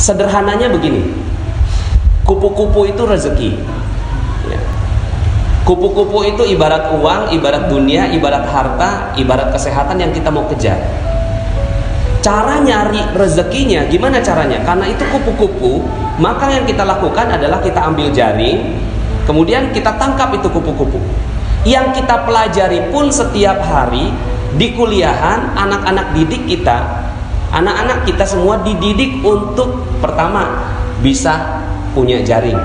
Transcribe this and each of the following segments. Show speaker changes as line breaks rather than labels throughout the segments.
Sederhananya begini, kupu-kupu itu rezeki. Kupu-kupu itu ibarat uang, ibarat dunia, ibarat harta, ibarat kesehatan yang kita mau kejar. Cara nyari rezekinya gimana caranya? Karena itu kupu-kupu, maka yang kita lakukan adalah kita ambil jaring, kemudian kita tangkap itu kupu-kupu. Yang kita pelajari pun setiap hari di kuliahan, anak-anak didik kita, anak-anak kita semua dididik untuk pertama bisa punya jaring,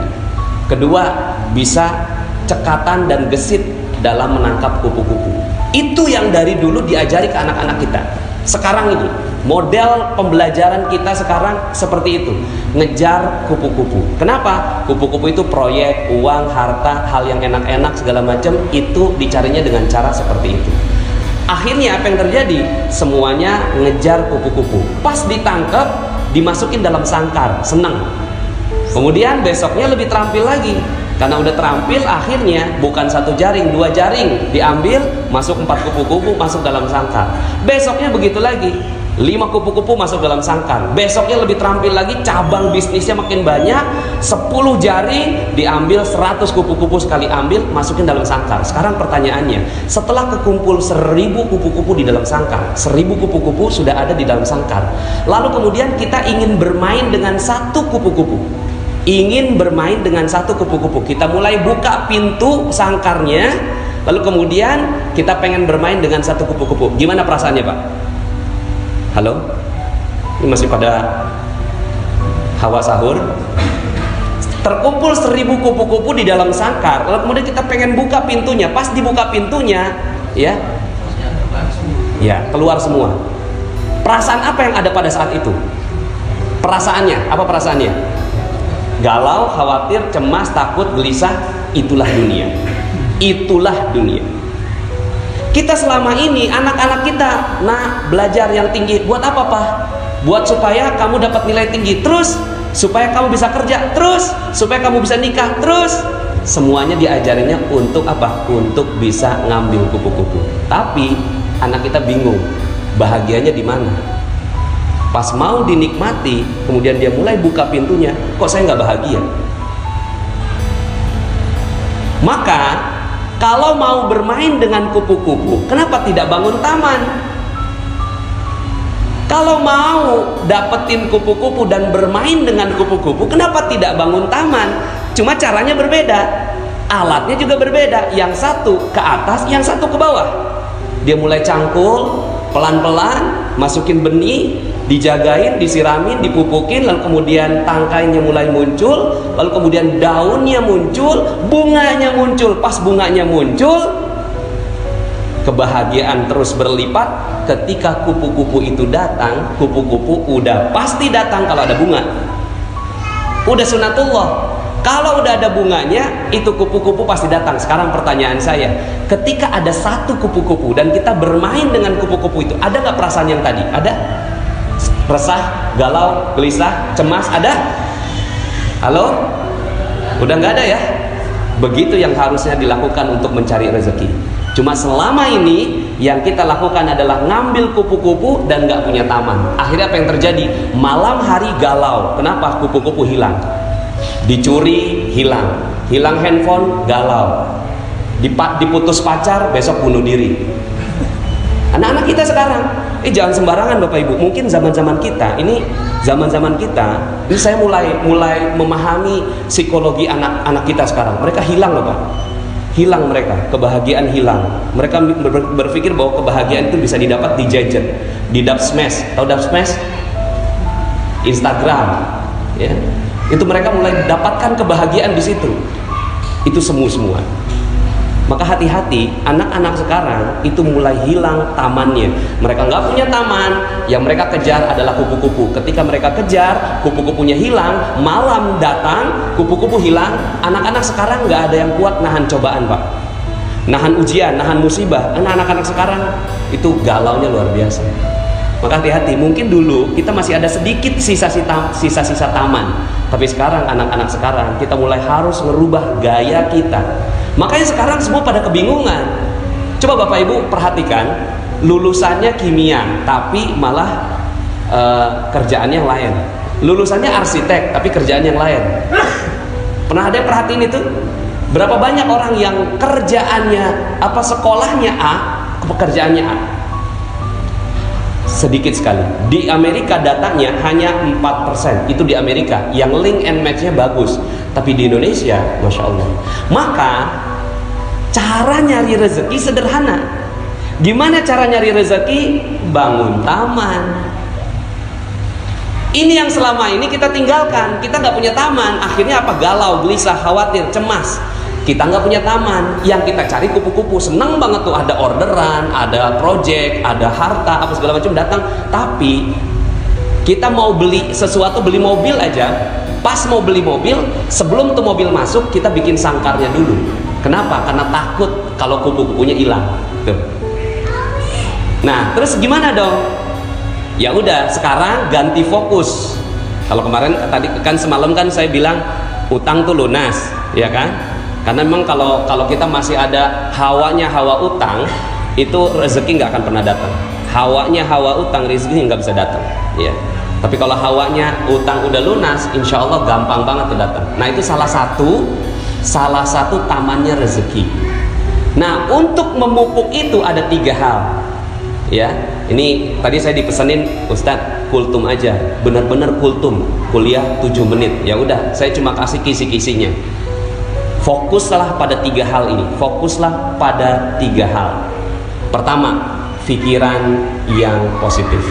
kedua bisa cekatan dan gesit dalam menangkap kupu-kupu. Itu yang dari dulu diajari ke anak-anak kita. Sekarang ini model pembelajaran kita sekarang seperti itu, ngejar kupu-kupu. Kenapa? Kupu-kupu itu proyek, uang, harta, hal yang enak-enak segala macam, itu dicarinya dengan cara seperti itu. Akhirnya apa yang terjadi? Semuanya ngejar kupu-kupu. Pas ditangkap, dimasukin dalam sangkar, senang. Kemudian besoknya lebih terampil lagi. Karena udah terampil, akhirnya bukan satu jaring, dua jaring diambil, masuk 4 kupu-kupu masuk dalam sangkar. Besoknya begitu lagi, 5 kupu-kupu masuk dalam sangkar. Besoknya lebih terampil lagi, cabang bisnisnya makin banyak, 10 jaring diambil, 100 kupu-kupu sekali ambil, masukin dalam sangkar. Sekarang pertanyaannya, setelah kekumpul 1000 kupu-kupu di dalam sangkar, 1000 kupu-kupu sudah ada di dalam sangkar. Lalu kemudian kita ingin bermain dengan satu kupu-kupu. Ingin bermain dengan satu kupu-kupu, kita mulai buka pintu sangkarnya, lalu kemudian kita pengen bermain dengan satu kupu-kupu. Gimana perasaannya, Pak? Halo? Ini masih pada hawa sahur. Terkumpul 1000 kupu-kupu di dalam sangkar, lalu kemudian kita pengen buka pintunya. Pas dibuka pintunya, ya keluar semua. Perasaan apa yang ada pada saat itu? Perasaannya, apa perasaannya? Galau, khawatir, cemas, takut, gelisah. Itulah dunia. Itulah dunia. Kita selama ini, anak-anak kita, nah belajar yang tinggi. Buat apa, Pak? Buat supaya kamu dapat nilai tinggi. Terus, supaya kamu bisa kerja. Terus, supaya kamu bisa nikah. Terus, semuanya diajarinnya untuk apa? Untuk bisa ngambil kupu-kupu. Tapi, anak kita bingung. Bahagianya di mana? Pas mau dinikmati, kemudian dia mulai buka pintunya, kok saya nggak bahagia? Maka kalau mau bermain dengan kupu-kupu, kenapa tidak bangun taman? Kalau mau dapetin kupu-kupu dan bermain dengan kupu-kupu, kenapa tidak bangun taman? Cuma caranya berbeda, alatnya juga berbeda. Yang satu ke atas, yang satu ke bawah. Dia mulai cangkul, pelan-pelan masukin benih, dijagain, disiramin, dipupukin, lalu kemudian tangkainya mulai muncul, lalu kemudian daunnya muncul, bunganya muncul. Pas bunganya muncul, kebahagiaan terus berlipat. Ketika kupu-kupu itu datang, kupu-kupu udah pasti datang kalau ada bunga. Udah sunatullah. Kalau udah ada bunganya, itu kupu-kupu pasti datang. Sekarang pertanyaan saya, ketika ada satu kupu-kupu dan kita bermain dengan kupu-kupu itu, ada nggak perasaan yang tadi? Ada? Resah, galau, gelisah, cemas, ada? Halo? Udah nggak ada ya? Begitu yang harusnya dilakukan untuk mencari rezeki. Cuma selama ini yang kita lakukan adalah ngambil kupu-kupu dan nggak punya taman. Akhirnya apa yang terjadi? Malam hari galau. Kenapa? Kupu-kupu hilang. Dicuri, hilang. Hilang handphone, galau. Diputus pacar, besok bunuh diri. Anak-anak kita sekarang, jangan sembarangan Bapak Ibu. Mungkin zaman-zaman kita, ini zaman-zaman kita, ini saya mulai memahami psikologi anak-anak kita sekarang. Mereka hilang loh Pak. Hilang mereka, kebahagiaan hilang. Mereka berpikir bahwa kebahagiaan itu bisa didapat di gadget, di dub smash. Tahu dub smash? Instagram, ya. Itu mereka mulai dapatkan kebahagiaan di situ. Itu semua. Maka hati-hati, anak-anak sekarang itu mulai hilang tamannya. Mereka nggak punya taman, yang mereka kejar adalah kupu-kupu. Ketika mereka kejar, kupu-kupunya hilang, malam datang, kupu-kupu hilang. Anak-anak sekarang nggak ada yang kuat nahan cobaan Pak. Nahan ujian, nahan musibah. Anak-anak sekarang itu galaunya luar biasa. Maka hati-hati, mungkin dulu kita masih ada sedikit sisa-sisa taman. Tapi sekarang anak-anak sekarang kita mulai harus merubah gaya kita. Makanya sekarang semua pada kebingungan. Coba Bapak Ibu perhatikan, lulusannya kimia tapi malah kerjaannya lain. lulusannya arsitek tapi kerjaan yang lain. Pernah ada yang perhatiin itu? Berapa banyak orang yang kerjaannya sekolahnya A, pekerjaannya A? Sedikit sekali. Di Amerika datanya hanya 4%. Itu di Amerika yang link and match-nya bagus. Tapi di Indonesia, Masya Allah. Maka cara nyari rezeki sederhana. Gimana cara nyari rezeki? Bangun taman. Ini yang selama ini kita tinggalkan. Kita nggak punya taman. Akhirnya apa? Galau, gelisah, khawatir, cemas. Kita nggak punya taman. Yang kita cari kupu-kupu. Seneng banget tuh, ada orderan, ada project, ada harta, apa segala macam datang. Tapi kita mau beli sesuatu, beli mobil aja. Pas mau beli mobil, sebelum tuh mobil masuk, kita bikin sangkarnya dulu. Kenapa? Karena takut kalau kupu-kupunya hilang. Tuh. Nah, terus gimana dong? Ya udah, sekarang ganti fokus. Kalau kemarin tadi kan semalam kan saya bilang utang tuh lunas, ya kan? Karena memang kalau kita masih ada hawanya hawa utang, itu rezeki nggak akan pernah datang. Hawanya hawa utang, rezeki nggak bisa datang. Ya. Tapi kalau hawanya utang udah lunas, insya Allah gampang banget tuh datang. Nah itu salah satu tamannya rezeki. Nah untuk memupuk itu ada 3 hal. Ya, ini tadi saya dipesanin Ustadz kultum aja, benar-benar kultum, kuliah 7 menit. Ya udah, saya cuma kasih kisi-kisinya. Fokuslah pada 3 hal ini. Fokuslah pada 3 hal. Pertama, pikiran yang positif.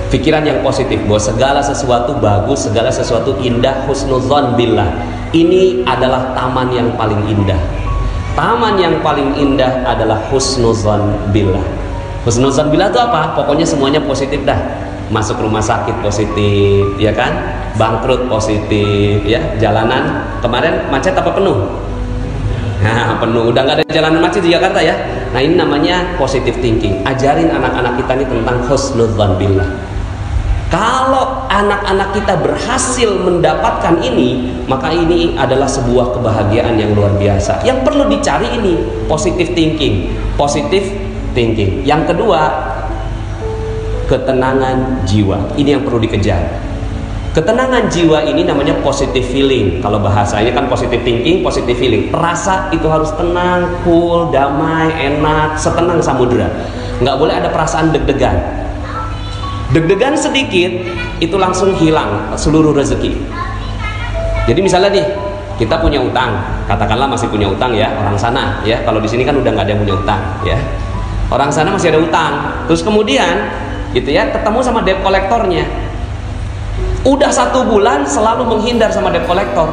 Pikiran yang positif bahwa segala sesuatu bagus, segala sesuatu indah, husnudzon billah. Ini adalah taman yang paling indah. Taman yang paling indah adalah husnudzon billah. Husnudzon billah itu apa? Pokoknya semuanya positif dah. Masuk rumah sakit positif, ya kan? Bangkrut positif, ya. Jalanan kemarin macet apa penuh? Nah, penuh. Udah nggak ada jalanan macet di Jakarta ya. Nah, ini namanya positive thinking. Ajarin anak-anak kita ini tentang husnudzon billah. Kalau anak-anak kita berhasil mendapatkan ini, maka ini adalah sebuah kebahagiaan yang luar biasa. Yang perlu dicari ini positive thinking. Positive thinking. Yang kedua, ketenangan jiwa. Ini yang perlu dikejar. Ketenangan jiwa ini namanya positive feeling. Kalau bahasanya kan positive thinking, positive feeling. Rasa itu harus tenang, cool, damai, enak, setenang samudera. Nggak boleh ada perasaan deg-degan. Deg-degan sedikit itu langsung hilang seluruh rezeki. Jadi misalnya nih, kita punya utang, katakanlah masih punya utang ya, orang sana ya. Kalau di sini kan udah nggak ada yang punya utang ya. Orang sana masih ada utang. Terus kemudian gitu ya, ketemu sama debt kolektornya. Udah 1 bulan selalu menghindar sama debt kolektor.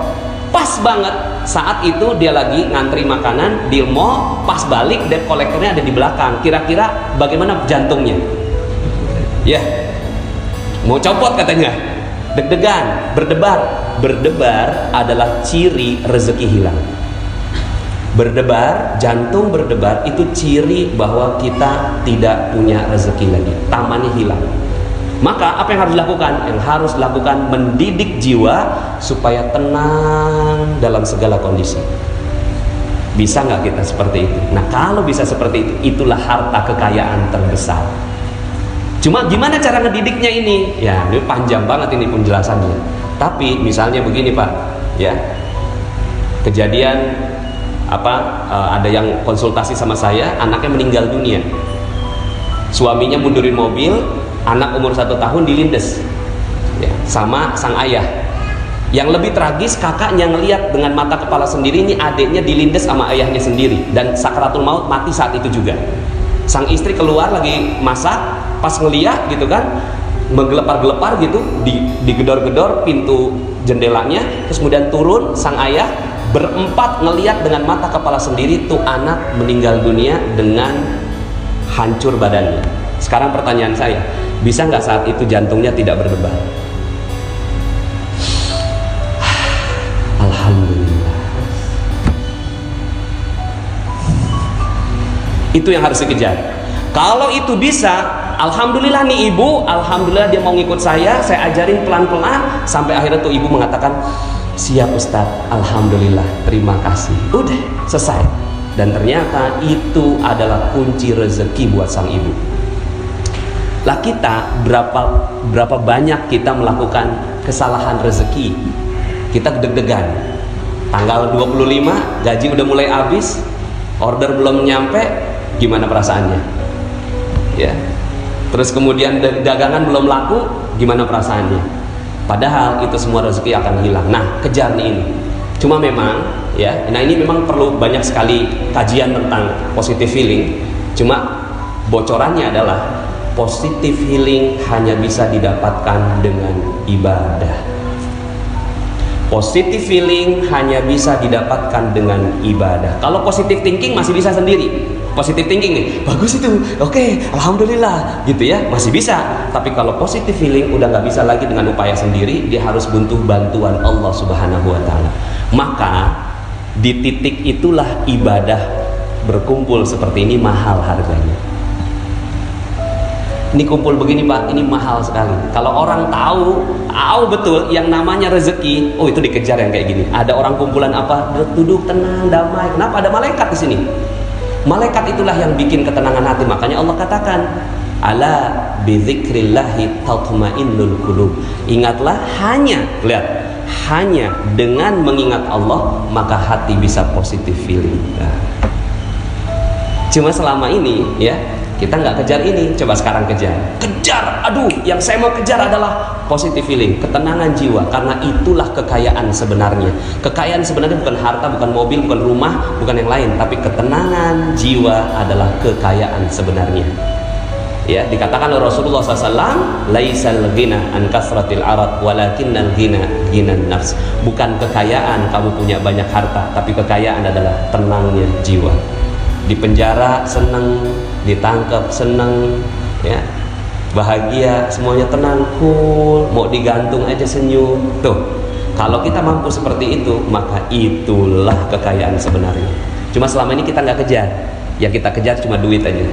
Pas banget saat itu dia lagi ngantri makanan di mall, pas balik debt kolektornya ada di belakang. Kira-kira bagaimana jantungnya? Ya, mau copot katanya. Deg-degan, berdebar. Berdebar adalah ciri rezeki hilang. Berdebar, jantung berdebar itu ciri bahwa kita tidak punya rezeki lagi. Tamannya hilang. Maka apa yang harus dilakukan? Yang harus dilakukan mendidik jiwa supaya tenang dalam segala kondisi. Bisa nggak kita seperti itu? Nah kalau bisa seperti itu, itulah harta kekayaan terbesar. Cuma gimana cara ngedidiknya ini? Ya ini panjang banget ini penjelasannya. Tapi misalnya begini Pak, ya kejadian ada yang konsultasi sama saya, anaknya meninggal dunia. Suaminya mundurin mobil, anak umur 1 tahun dilindes ya, sama sang ayah. Yang lebih tragis, kakaknya ngelihat dengan mata kepala sendiri ini adiknya dilindes sama ayahnya sendiri, dan sakaratul maut mati saat itu juga. Sang istri keluar lagi masak, pas ngeliat gitu kan, menggelepar-gelepar gitu, digedor-gedor pintu jendelanya, terus kemudian turun sang ayah, berempat ngeliat dengan mata kepala sendiri tuh anak meninggal dunia dengan hancur badannya. Sekarang pertanyaan saya, bisa nggak saat itu jantungnya tidak berdebar? Alhamdulillah. Itu yang harus dikejar. Kalau itu bisa, alhamdulillah nih ibu, alhamdulillah dia mau ngikut saya ajarin pelan-pelan sampai akhirnya tuh ibu mengatakan, siap Ustadz, alhamdulillah, terima kasih. Udah selesai. Dan ternyata itu adalah kunci rezeki buat sang ibu. Lah kita berapa banyak kita melakukan kesalahan rezeki. Kita deg-degan. Tanggal 25 gaji udah mulai habis, order belum nyampe, gimana perasaannya? Ya. Terus kemudian dagangan belum laku, gimana perasaannya? Padahal itu semua rezeki akan hilang. Nah, kejar nih ini. Cuma memang ya, nah ini memang perlu banyak sekali kajian tentang positive healing. Cuma bocorannya adalah positive healing hanya bisa didapatkan dengan ibadah. Positive feeling hanya bisa didapatkan dengan ibadah. Kalau positive thinking masih bisa sendiri. Positive thinking nih, bagus itu, oke, alhamdulillah, gitu ya, masih bisa. Tapi kalau positive feeling udah nggak bisa lagi dengan upaya sendiri, dia harus butuh bantuan Allah Subhanahu Wa Taala. Maka di titik itulah ibadah berkumpul seperti ini mahal harganya. Ini kumpul begini Pak, ini mahal sekali. Kalau orang tahu betul yang namanya rezeki, oh itu dikejar yang kayak gini. Ada orang kumpulan apa? Duduk tenang, damai. Kenapa? Ada malaikat di sini. Malaikat itulah yang bikin ketenangan hati. Makanya Allah katakan, ala bidzikrillahi tatmainnul qulub. Ingatlah hanya dengan mengingat Allah maka hati bisa positive feeling. Nah. Cuma selama ini ya kita nggak kejar ini, coba sekarang kejar. Aduh, yang saya mau kejar adalah positive feeling, ketenangan jiwa, karena itulah kekayaan sebenarnya. Kekayaan sebenarnya bukan harta, bukan mobil, bukan rumah, bukan yang lain, tapi ketenangan jiwa adalah kekayaan sebenarnya. Ya, dikatakan oleh Rasulullah SAW, laisal ghina an kasratil arad, walakinnal ghina ghinan nafs. Bukan kekayaan kamu punya banyak harta, tapi kekayaan adalah tenangnya jiwa. Di penjara senang, ditangkap senang, ya bahagia, semuanya tenang, cool, mau digantung aja senyum. Tuh, kalau kita mampu seperti itu, maka itulah kekayaan sebenarnya. Cuma selama ini kita nggak kejar, yang kita kejar cuma duit aja.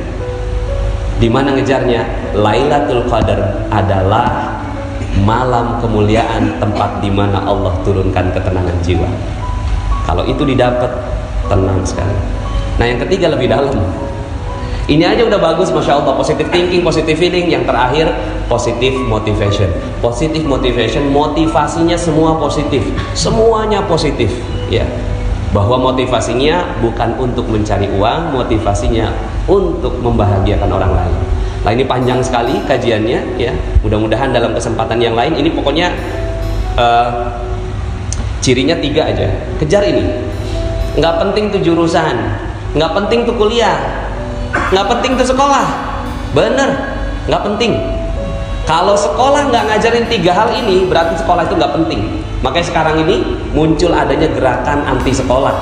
Di mana ngejarnya? Lailatul Qadar adalah malam kemuliaan, tempat di mana Allah turunkan ketenangan jiwa. Kalau itu didapat, tenang sekali. Nah yang ketiga lebih dalam. Ini aja udah bagus, masya Allah. Positive thinking, positive feeling. Yang terakhir positive motivation. Positive motivation, motivasinya semua positif, semuanya positif. Ya, bahwa motivasinya bukan untuk mencari uang, motivasinya untuk membahagiakan orang lain. Nah ini panjang sekali kajiannya. Ya, mudah-mudahan dalam kesempatan yang lain. Ini pokoknya cirinya 3 aja. Kejar ini. Nggak penting tuh jurusan, nggak penting tuh kuliah, nggak penting tuh sekolah. Bener, nggak penting. Kalau sekolah nggak ngajarin 3 hal ini, berarti sekolah itu nggak penting. Makanya sekarang ini muncul adanya gerakan anti sekolah.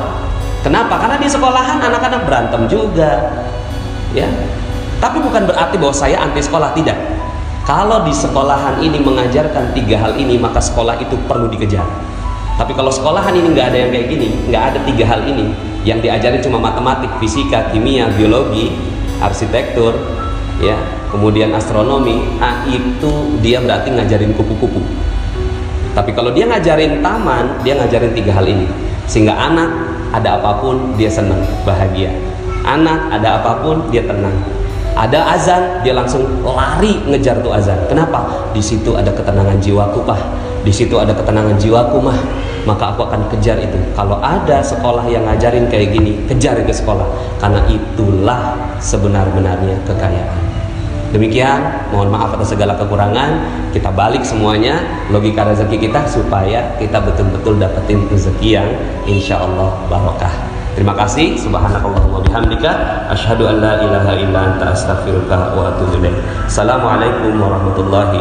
Kenapa? Karena di sekolahan anak-anak berantem juga, ya. Tapi bukan berarti bahwa saya anti sekolah, tidak. Kalau di sekolahan ini mengajarkan 3 hal ini, maka sekolah itu perlu dikejar. Tapi kalau sekolahan ini nggak ada yang kayak gini, nggak ada 3 hal ini, yang diajarin cuma matematik, fisika, kimia, biologi, arsitektur, ya, kemudian astronomi, itu dia berarti ngajarin kupu-kupu. Tapi kalau dia ngajarin taman, dia ngajarin 3 hal ini, sehingga anak ada apapun dia senang, bahagia. Anak ada apapun dia tenang. Ada azan, dia langsung lari ngejar tuh azan. Kenapa? Di situ ada ketenangan jiwaku, Pak. Di situ ada ketenangan jiwaku, Mah. Maka aku akan kejar itu. Kalau ada sekolah yang ngajarin kayak gini, kejar ke sekolah. Karena itulah sebenar-benarnya kekayaan. Demikian, mohon maaf atas segala kekurangan. Kita balik semuanya logika rezeki kita supaya kita betul-betul dapetin rezeki yang insya Allah barokah. Terima kasih. Subhanakallahumma bihamdika asyhadu an la ilaha illa anta astaghfiruka wa atubu ilaik. Assalamualaikum warahmatullahi